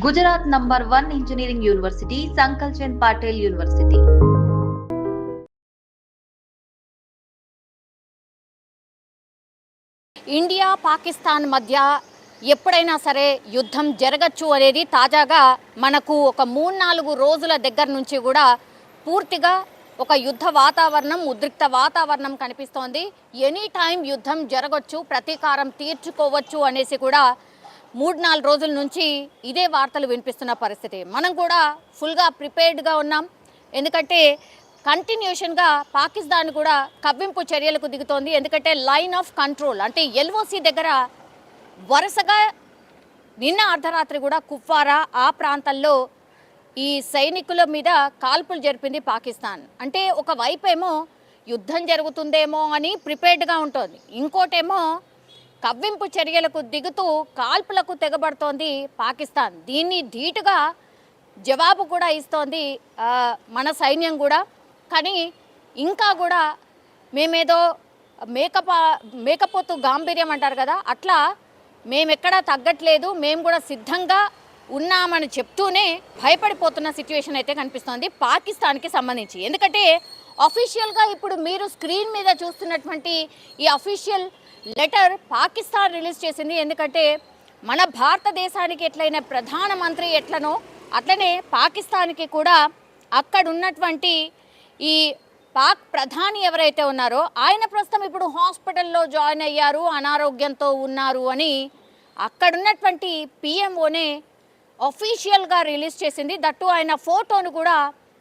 Gujarat number 1 engineering university Sankalchand Patil university. India Pakistan మధ్య ఎప్పుడైనా సరే యుద్ధం జరగచ్చు అనేది తాజాగా మనకు ఒక 3-4 రోజుల దగ్గర నుంచి కూడా పూర్తిగా ఒక యుద్ధ వాతావరణం, ఉద్రిక్త వాతావరణం కనిపిస్తోంది. ఎనీ టైం యుద్ధం జరగచ్చు, ప్రతీకారం తీర్చుకోవచ్చు అనేసి కూడా 3-4 రోజుల నుంచి ఇదే వార్తలు వినిపిస్తున్న పరిస్థితి. మనం కూడా ఫుల్గా ప్రిపేర్డ్గా ఉన్నాం. ఎందుకంటే కంటిన్యూషన్గా పాకిస్తాన్ కూడా కవ్వింపు చర్యలకు దిగుతోంది. ఎందుకంటే లైన్ ఆఫ్ కంట్రోల్ అంటే ఎల్ఓసి దగ్గర వరుసగా నిన్న అర్ధరాత్రి కూడా కుప్వారా ఆ ప్రాంతాల్లో ఈ సైనికుల మీద కాల్పులు జరిపింది పాకిస్తాన్. అంటే ఒకవైపేమో యుద్ధం జరుగుతుందేమో అని ప్రిపేర్డ్గా ఉంటుంది, ఇంకోటేమో కవ్వింపు చర్యలకు దిగుతూ కాల్పులకు తెగబడుతోంది పాకిస్తాన్. దీన్ని ధీటుగా జవాబు కూడా ఇస్తోంది మన సైన్యం కూడా. కానీ ఇంకా కూడా మేమేదో మేకపోతు గాంభీర్యం అంటారు కదా, అట్లా మేమెక్కడా తగ్గట్లేదు, మేము కూడా సిద్ధంగా ఉన్నామని చెప్తూనే భయపడిపోతున్న సిచ్యువేషన్ అయితే కనిపిస్తోంది పాకిస్తాన్కి సంబంధించి. ఎందుకంటే అఫీషియల్గా ఇప్పుడు మీరు స్క్రీన్ మీద చూస్తున్నటువంటి ఈ అఫీషియల్ లెటర్ పాకిస్తాన్ రిలీజ్ చేసింది. ఎందుకంటే మన భారతదేశానికి ఎట్లయినా ప్రధానమంత్రి ఎట్లనో అట్లనే పాకిస్తాన్కి కూడా అక్కడ ఉన్నటువంటి ఈ పాక్ ప్రధాని ఎవరైతే ఉన్నారో ఆయన ప్రస్తుతం ఇప్పుడు హాస్పిటల్లో జాయిన్ అయ్యారు, అనారోగ్యంతో ఉన్నారు అని అక్కడున్నటువంటి పిఎంఓనే అఫీషియల్గా రిలీజ్ చేసింది. దట్టు ఆయన ఫోటోను కూడా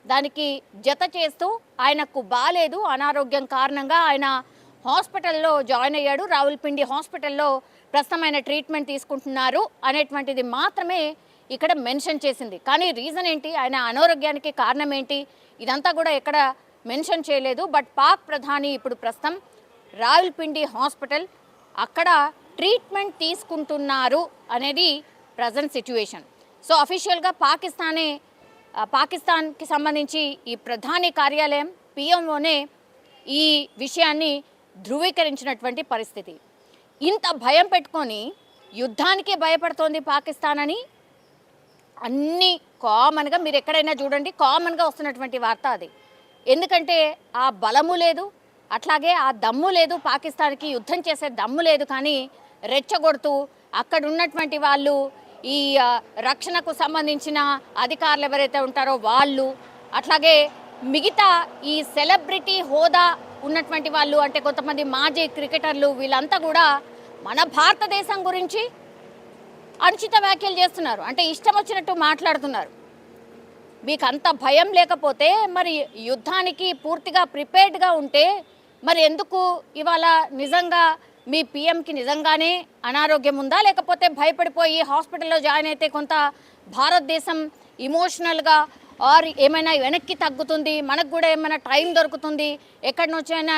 దానికి జత చేస్తూ ఆయనకు బాలేదు, అనారోగ్యం కారణంగా ఆయన హాస్పిటల్లో జాయిన్ అయ్యాడు, రావుల్పిండి హాస్పిటల్లో ప్రస్తుతం ఆయన ట్రీట్మెంట్ తీసుకుంటున్నారు అనేటువంటిది మాత్రమే ఇక్కడ మెన్షన్ చేసింది. కానీ రీజన్ ఏంటి, ఆయన అనారోగ్యానికి కారణం ఏంటి, ఇదంతా కూడా ఎక్కడ మెన్షన్ చేయలేదు. బట్ పాక్ ప్రధాని ఇప్పుడు ప్రస్తుతం రావుల్పిండి హాస్పిటల్ అక్కడ ట్రీట్మెంట్ తీసుకుంటున్నారు అనేది ప్రజెంట్ సిచ్యువేషన్. సో అఫీషియల్గా పాకిస్తాన్కి సంబంధించి ఈ ప్రధాని కార్యాలయం పిఎంఓనే ఈ విషయాన్ని ధృవీకరించినటువంటి పరిస్థితి. ఇంత భయం పెట్టుకొని యుద్ధానికే భయపడుతోంది పాకిస్తాన్ అని అన్నీ కామన్గా మీరు ఎక్కడైనా చూడండి, కామన్గా వస్తున్నటువంటి వార్త అది. ఎందుకంటే ఆ బలము లేదు, అట్లాగే ఆ దమ్ము లేదు, పాకిస్తాన్కి యుద్ధం చేసే దమ్ము లేదు. కానీ రెచ్చగొడుతూ అక్కడ ఉన్నటువంటి వాళ్ళు, ఈ రక్షణకు సంబంధించిన అధికారులు ఎవరైతే ఉంటారో వాళ్ళు, అట్లాగే మిగతా ఈ సెలబ్రిటీ హోదా ఉన్నటువంటి వాళ్ళు, అంటే కొంతమంది మాజీ క్రికెటర్లు, వీళ్ళంతా కూడా మన భారతదేశం గురించి అనుచిత వ్యాఖ్యలు చేస్తున్నారు. అంటే ఇష్టం వచ్చినట్టు మాట్లాడుతున్నారు. మీకు అంత భయం లేకపోతే మరి యుద్ధానికి పూర్తిగా ప్రిపేర్డ్గా ఉంటే మరి ఎందుకు ఇవాళ నిజంగా మీ పిఎంకి నిజంగానే అనారోగ్యం ఉందా, లేకపోతే భయపడిపోయి హాస్పిటల్లో జాయిన్ అయితే కొంత భారతదేశం ఇమోషనల్గా ఆర్ ఏమైనా వెనక్కి తగ్గుతుంది, మనకు కూడా ఏమైనా టైం దొరుకుతుంది, ఎక్కడి నుంచైనా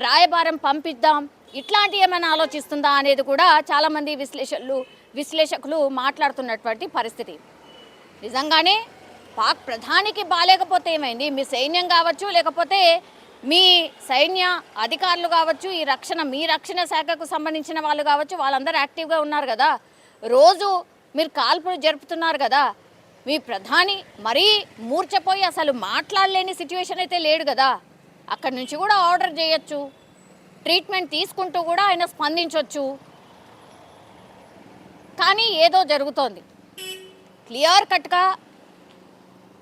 రాయబారం పంపిద్దాం, ఇట్లాంటి ఏమైనా ఆలోచిస్తుందా అనేది కూడా చాలామంది విశ్లేషకులు మాట్లాడుతున్నటువంటి పరిస్థితి. నిజంగానే పాక్ ప్రధానికి బాగాలేకపోతే ఏమైంది, మీ సైన్యం కావచ్చు, లేకపోతే మీ సైన్య అధికారులు కావచ్చు, మీ రక్షణ శాఖకు సంబంధించిన వాళ్ళు కావచ్చు, వాళ్ళందరూ యాక్టివ్గా ఉన్నారు కదా, రోజు మీరు కాల్పులు జరుపుతున్నారు కదా. మీ ప్రధాని మరీ మూర్చపోయి అసలు మాట్లాడలేని సిచ్యువేషన్ అయితే లేడు కదా, అక్కడి నుంచి కూడా ఆర్డర్ చేయొచ్చు, ట్రీట్మెంట్ తీసుకుంటూ కూడా ఆయన స్పందించవచ్చు. కానీ ఏదో జరుగుతోంది. క్లియర్ కట్గా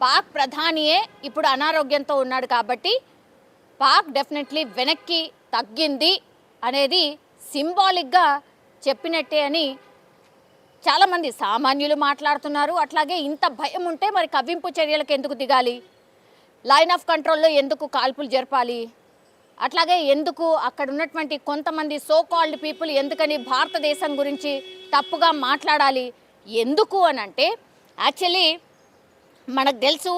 పాక్ ప్రధానియే ఇప్పుడు అనారోగ్యంతో ఉన్నాడు కాబట్టి పాక్ డెఫినెట్లీ వెనక్కి తగ్గింది అనేది సింబాలిక్గా చెప్పినట్టే అని చాలామంది సామాన్యులు మాట్లాడుతున్నారు. అట్లాగే ఇంత భయం ఉంటే మరి కవ్వింపు చర్యలకు ఎందుకు దిగాలి, లైన్ ఆఫ్ కంట్రోల్లో ఎందుకు కాల్పులు జరపాలి, అట్లాగే ఎందుకు అక్కడ ఉన్నటువంటి కొంతమంది సో కాల్డ్ పీపుల్ ఎందుకని భారతదేశం గురించి తప్పుగా మాట్లాడాలి, ఎందుకు అని అంటే యాక్చువల్లీ మనకు తెలుసు,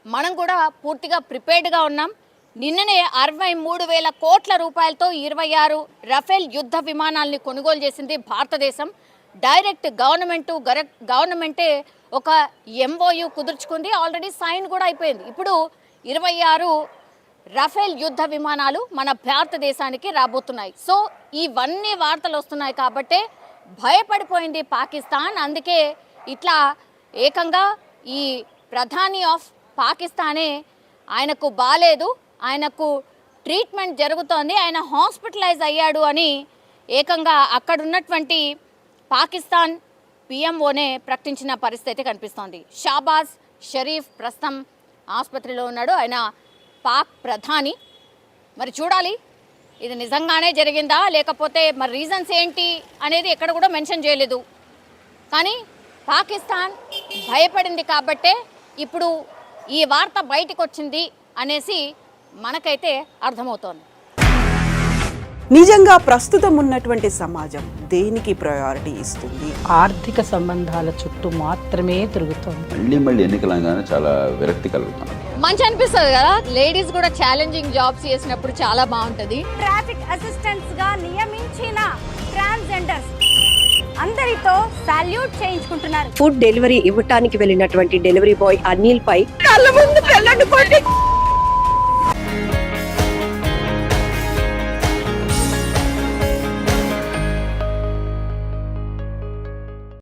మనం కూడా పూర్తిగా ప్రిపేర్డ్గా ఉన్నాం. నిన్ననే 63,000 కోట్ల రూపాయలతో 26 రఫేల్ యుద్ధ విమానాల్ని కొనుగోలు చేసింది భారతదేశం. డైరెక్ట్ గవర్నమెంటే ఒక ఎంఓయు కుదుర్చుకుంది, ఆల్రెడీ సైన్ కూడా అయిపోయింది. ఇప్పుడు 26 రఫేల్ యుద్ధ విమానాలు మన భారతదేశానికి రాబోతున్నాయి. సో ఇవన్నీ వార్తలు వస్తున్నాయి కాబట్టే భయపడిపోయింది పాకిస్తాన్. అందుకే ఇట్లా ఏకంగా ఈ ప్రధాని ఆఫ్ పాకిస్తానే ఆయనకు బాలేదు, ఆయనకు ట్రీట్మెంట్ జరుగుతోంది, ఆయన హాస్పిటలైజ్ అయ్యాడు అని ఏకంగా అక్కడున్నటువంటి పాకిస్తాన్ పిఎంఓనే ప్రకటించిన పరిస్థితి కనిపిస్తోంది. షాబాజ్ షరీఫ్ ప్రస్తుతం ఆసుపత్రిలో ఉన్నాడు, ఆయన పాక్ ప్రధాని. మరి చూడాలి ఇది నిజంగానే జరిగిందా లేకపోతే మరి రీజన్స్ ఏంటి అనేది ఎక్కడ కూడా మెన్షన్ చేయలేదు. కానీ పాకిస్తాన్ భయపడింది కాబట్టే ఇప్పుడు ఈ వార్త బయటకు వచ్చింది అనేసి మనకైతే అర్థమవుతోంది. నిజంగా ప్రస్తుతం ఉన్నటువంటి సమాజం దేనికి ప్రయారిటీ ఇస్తుంది? ఆర్థిక సంబంధాల చుట్టూ మాత్రమే తిరుగుతోంది. మళ్ళీ ఎన్నికలంగానే చాలా విరక్తి కలుగుతాను. మంచి అనిపిస్తుంది కదా, లేడీస్ కూడా ఛాలెంజింగ్ జాబ్స్ చేసినప్పుడు చాలా బాగుంటుంది. ట్రాఫిక్ అసిస్టెంట్స్ గా నియమించిన ట్రాన్స్జెండర్స్ అందరితో సాల్యూట్ చేయించుకుంటున్నారు. ఫుడ్ డెలివరీ ఇవ్వటానికి వెళ్ళినటువంటి డెలివరీ బాయ్ అనిల్ పై కళ్ళ ముందు